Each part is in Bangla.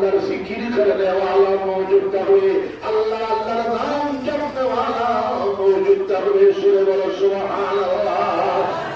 अल्लाह जिक्र करने वाला मौजूद तबे अल्लाह अल्लाह नाम जपने वाला मौजूद तबे सुरे सुभान अल्लाह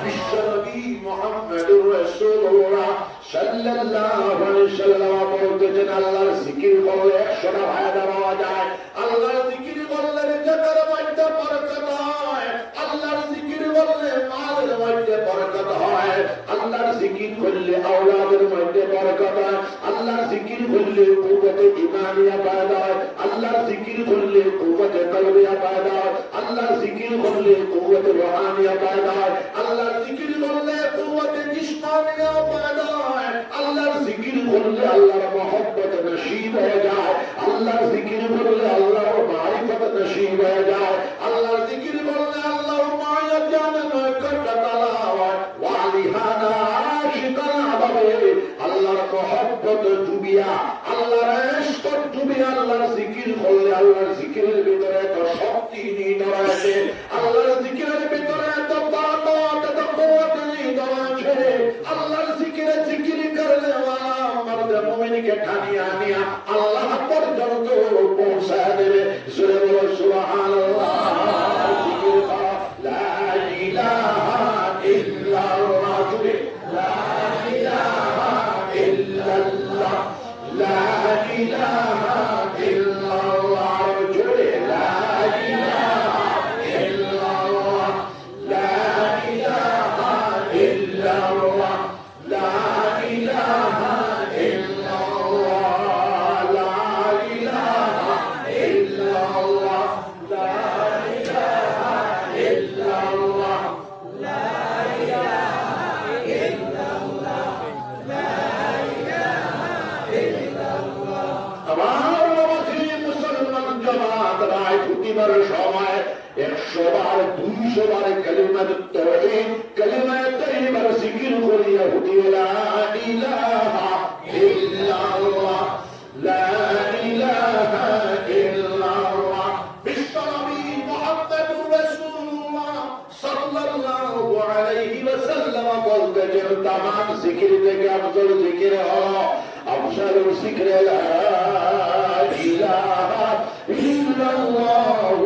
विश्व नबी मुहम्मदुर रसूलुल्लाह सल्लल्लाहु अलैहि वसल्लम বলতেছেন আল্লাহর জিকির করলে 100টা ফায়দা পাওয়া যায় আল্লাহর জিকির করলে রিজকের মধ্যে বরকত হয় আল্লাহর জিকির করলে মালের মধ্যে বরকত হয় আল্লাহর জিকির করলে আওলাদের মধ্যে বরকত হয় আল্লাহর জিকির করলে কুওয়াতে ঈমানিয়া পয়দা হয় আল্লাহর জিকির করলে কুওয়াতে কলবিয়া পয়দা হয় আল্লাহর জিকির করলে কুওয়াতে রুহানিয়া পয়দা হয় আল্লাহর জিকির করলে কুওয়াতে জিসমানিয়া পয়দা হয় আল্লাহর জিকির করলে আল্লাহর मोहब्बत नसीब हो जाए अल्लाह जिक्र करले अल्लाह मारिफत नसीब हो जाए अल्लाह जिक्र करले अल्लाह माया जाने में कटतलावा वालिहाना आशिकाना बबे अल्लाह मोहब्बत डुबिया अल्लाह इश्क डुबिया अल्लाह जिक्र करले अल्लाह जिक्रेर ভিতরে তো শক্তি নিহিত রয়েছে আল্লাহর জিকিরের ভিতরে তো তাকত তো কুওয়াত নিহিত রয়েছে আল্লাহর জিকিরে জিকির করলে मोमिन के ठानिया निया अल्लाह पर्यंत पहुंचा देवे सुरे बोलो सुभान अल्लाह जिक्र का ला इलाहा इल्लल्लाह जुड़े ला इलाहा इल्लल्लाह ला इलाहा इल्लल्लाह जुड़े ला इलाहा इल्लल्लाह ला इलाहा इल्लल्लाह ला इलाहा সময় 100 বার 200 বার কালিমাত তাওহীদ কালিমাত তাইয়্যিবা জিকির করিয়া হুদি লা ইলাহা ইল্লাল্লাহ লা ইলাহা ইল্লাল্লাহ বিশ্বনবী মুহাম্মদুর রাসূলুল্লাহ সাল্লাল্লাহু আলাইহি ওয়াসাল্লাম বলতেছেন तमाम জিকির থেকে আফজল জিকির হলো আফজালুল জিকির লা ইলাহা ইল্লাল্লাহ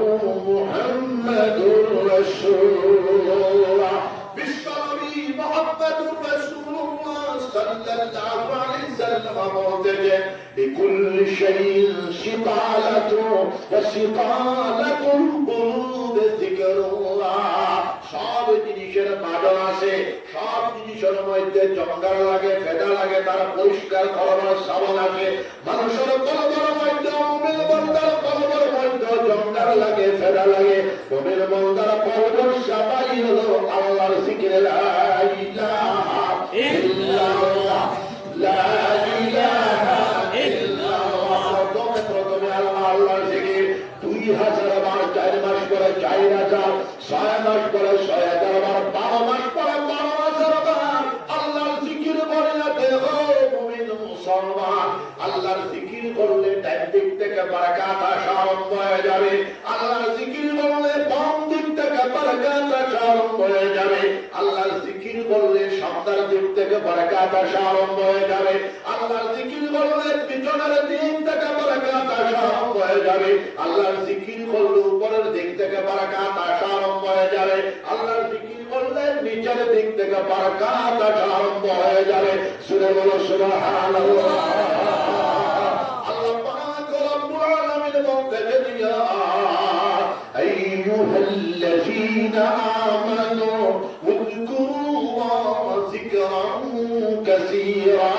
মুহাম্মাদুর রাসূলুল্লাহ বিশ্বনবী মুহাম্মদুর রাসূলুল্লাহ সাল্লাল্লাহু আলাইহি ওয়াসাল্লাম বলতেছেন বিকুল্লি শাইইন শিতালাতু ওয়া শিতালাতুল কুলুব যিকরুল্লাহ সব জিনিসের বাদন আছে সব জিনিসের মধ্যে জঙ্গল লাগে ফেদা লাগে তারা পরিষ্কার করার সাবল আছে মানুষের কলবের মধ্যে মুমিন বান্দার কলবের মধ্যে জঙ্গল লাগে ফেদা লাগে মুমিন বান্দার কলবের সাফাই হলো আল্লাহর জিকির লা ইলাহা ইল্লাল্লাহ লা ইলাহা ইল্লাল্লাহ প্রথমে আল্লাহ আল্লাহর জিকির 2000 বার 4 মাস পরে 4000 6 মাস পরে 6000 বার 12 মাস পরে 12000 বার আল্লাহর জিকির করে দেখো মুমিন মুসলমান আল্লাহর জিকির করলে ডান দিক থেকে বরকত আসা আরম্ভ হয়ে যাবে আল্লাহর জিকির করলে বাম দিক থেকে বরকত আসা আরম্ভ হয়ে যাবে আল্লাহর জিকির করলে সামনের দিক থেকে বরকত আসা আরম্ভ হয়ে যাবে আল্লাহর জিকির করলে পিছনের দিক থেকে বরকত আসা আরম্ভ হয়ে যাবে আল্লাহর জিকির করলে উপরের দিক থেকে বরকত আসা আরম্ভ হয়ে যাবে আল্লাহর জিকির করলে নিচের দিক থেকে বরকত আসা আরম্ভ হয়ে যাবে সূরা বলো সুবহানাল্লাহ আল্লাহ পাক রব্বুল আলামিন বলতেছেন ইয়া আইয়ুহাল্লাযীনা আমানু উযকুরুল্লাহ যিকরান কাসীরা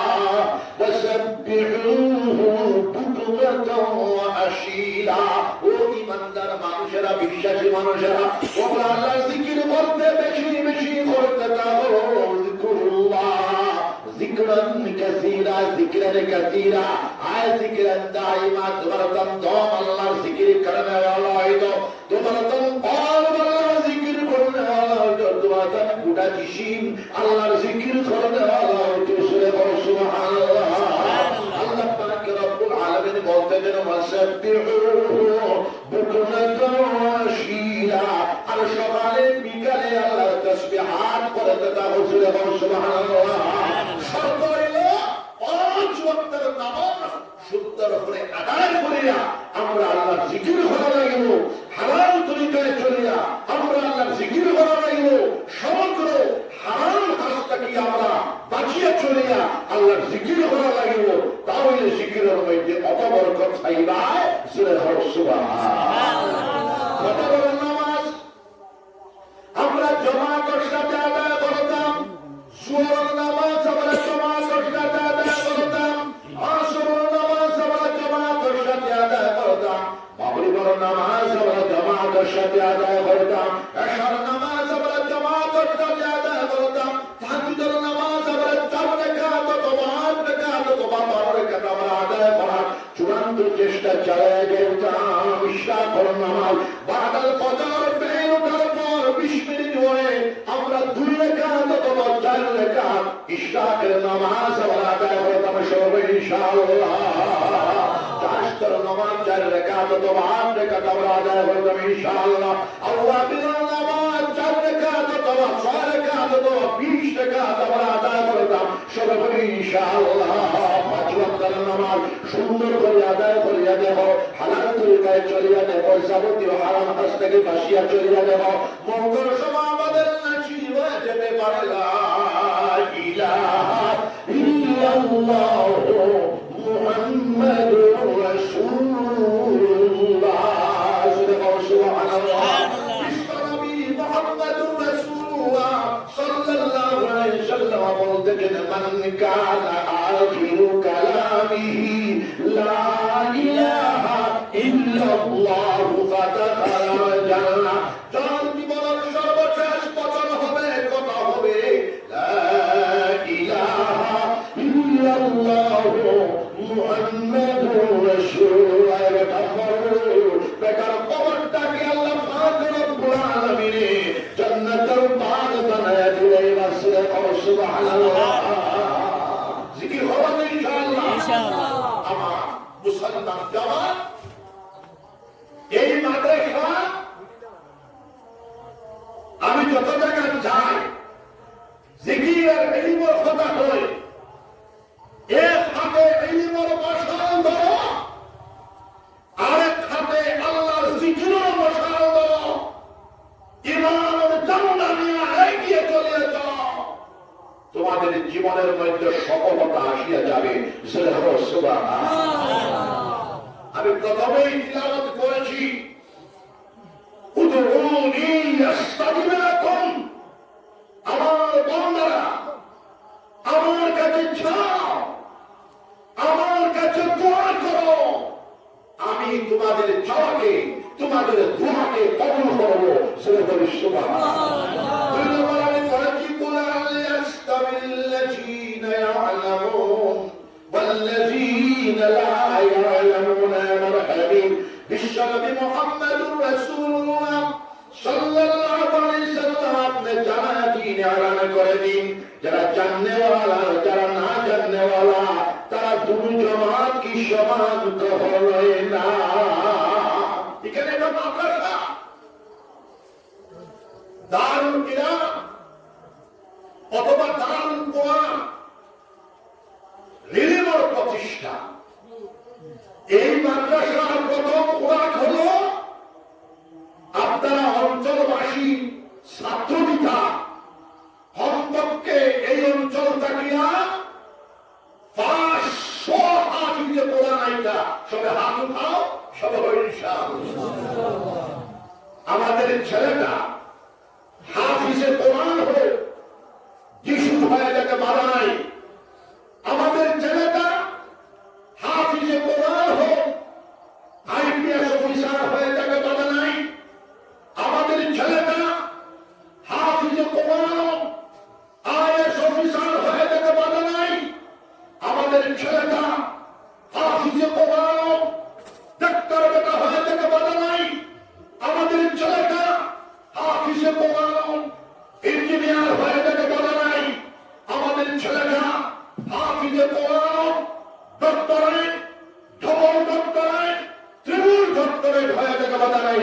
ওয়াসাব্বিহুহু বুকরাতান ওয়া আশীলা ও ঈমানদার মানুষেরা বিশ্বাসী মানুষেরা তোমরা আল্লাহর জিকির করতে বেশি বেশি করতে থাকো যিকরুল্লাহ যিকরান কাসীরা যিকরান কাসীরা আয় যিকরান দাইমা তোমার দম আল্লাহর জিকির করনে वाला है तो তোমার দম বারবার আল্লাহর জিকির করনে वाला है तो তোমার দম গোটা জিসিম আল্লাহর জিকির করনে वाला है तो সূরা সুবহানাল্লাহ আল্লাহ পাক রব্বুল আলামিন বলতেছেন ওয়াসাব্বিহুহু বুকরাতান ওয়া আশীলা আর সকালে বিকালে আল্লাহ তাসবিহাত করতে থাকো সূরা সুবহানাল্লাহ শর্ত হলো 5 ওয়াক্তের নামাজ সুন্দর করে আদায় করিয়া আমরা আল্লাহর জিকির করা লাগিব, হালাল তরিকায় চলিয়া আমরা আল্লাহর জিকির করা লাগিব, সমগ্র হারাম কাজটাকে আমরা বাঁচিয়ে চলিয়া আল্লাহর জিকির করা লাগিব। তাহলে জিকিরের মধ্যে অত বরকত পাইবা। কত বড় নামাজ আমরা জমাতের সাথে আদায় করতাম, সুবহান নামাজ আমরা জমাতের সাথে আদায় করতাম, আসরের নামাজ আমরা জমাতের সাথে আদায় করতাম, মাগরিবের নামাজ আমরা জমাতের সাথে আদায় করতাম, এশার নামাজ আমরা জমাতের সাথে আদায় করতাম, তাহাজ্জুদের নামাজ আমরা 4 রাকাত অথবা 8 রাকাত অথবা 12 রাকাত আমরা আদায় করার চূড়ান্ত চেষ্টা চালিয়ে যেতাম। ইশরাকের নামাজ বাদাল ফজর বের ওঠার পর 20 মিনিট পরে আমরা 2 রাকাত অথবা 4 রাকাত ইশরাকের নামাজ আমরা আদায় করতাম সবাই ইনশাআল্লাহ। তাহাজ্জুদের নামাজ 4 রাকাত অথবা 8 রাকাত আমরা আদায় করতাম ইনশাআল্লাহ। আওয়াবির নামাজ 4 রাকাত অথবা 6 রাকাত অথবা 20 রাকাত আমরা আদায় করতাম সবাই ইনশাআল্লাহ। 5 ওয়াক্তের নামাজ সুন্দর করে আদায় করিয়া দেব, হালাল তরিকায় চলিয়া দেব, যাবতীয় হারাম কাজ থেকে বাঁচিয়া চলিয়া দেব। মঙ্গল সময় আমাদের নসিব হয়ে যেতে পারে। লা ইলাহা ইল্লাল্লাহু মুহাম্মাদুর রাসূলুল্লাহ। সুবহানাল্লাহ। বিশ্বনবী মুহাম্মাদুর রাসূলুল্লাহ সাল্লাল্লাহু আলাইহি ওয়াসাল্লাম বলতেন, মান কানা আখিরু কালামিহি লা ইলাহা ইল্লাল্লাহু ফাদাখালাল জান্নাহ। যার জীবনের সর্বশেষ বচন হবে, কথা হবে লা ইলাহা ইল্লাল্লাহু মুহাম্মাদুর রাসূলুল্লাহ। বেকার কবরটাকে আল্লাহ পাক রব্বুল আলামিন জান্নাতের বাগ বানায়া দিলেন। সুবহানাল্লাহ। জিকির হবে ইনশাআল্লাহ। আমার মুসলমান জামাত এই মাদ্রাসা আমি যত জায়গায় যাই জিকির আর ইলমের কথা হয়, এক হাতে ইলমের মশাল ধরো, আরেক হাতে আল্লাহর জিকিরের মশাল ধরো, ইমানের জান্নাত নিয়ে এগিয়ে চলে যাও, তোমাদের জীবনের মধ্যে সফলতা আসিয়া যাবে। আমি প্রথমেই তিলাওয়াত করেছি, উদউনি আস্তাজিব লাকুম। আমার বান্দারা আমার কাছে চাও, আমার কাছে দোয়া করো, আমি তোমাদের চাওয়াকে, তোমাদের দোয়াকে কবুল করব। সুবহানাল্লাহ। الذين يعلمون والذين لا يعلمون مرحبا بالشرف محمد رسول الله صلى الله عليه وسلم। আপনি যারা দিন এলান করে দিন, যারা জাননেওয়ালা যারা না জাননেওয়ালা তারা দুই জামাত কি সমান হয় না। এখানে একটা মাদ্রাসা, দারুল কিরাম অথবা দারুল কোরআন রিলিমর প্রতিষ্ঠা। এই মাদ্রাসার প্রথম খোরাক হলো আপনারা অঞ্চলবাসী ছাত্রপিতা কমপক্ষে এই অঞ্চল থাকিয়া 500 হাফিজে কোরআন আইতা সবে হাত উঠাও, সবে ইনশাআল্লাহ। আমাদের ছেলেটা হাফিজে কোরআন হোক, যিশু হয়ে যাকে বাধা নাই। আমাদের ছেলেটা হাফিজে কোরআন হোক, আইপিএস অফিসার হয়ে যাকে বাধা নাই। আমাদের ছেলেটা হাফিজে কোরআন আইএস অফিসার হয়ে যাকে বাধা নাই। আমাদের ছেলেটা হাফিজে কোরআন ডাক্তার বেটা হয়ে যাকে বাধা নাই। আমাদের ছেলেটা হাফিজে কোরআন ইঞ্জিনিয়ার হয়ে যাকে বাধা নাই। আমাদের ছেলেটা হাফিজে কোরআন doctorate, double doctorate, triple doctorate হয়ে যাকে বাধা নাই।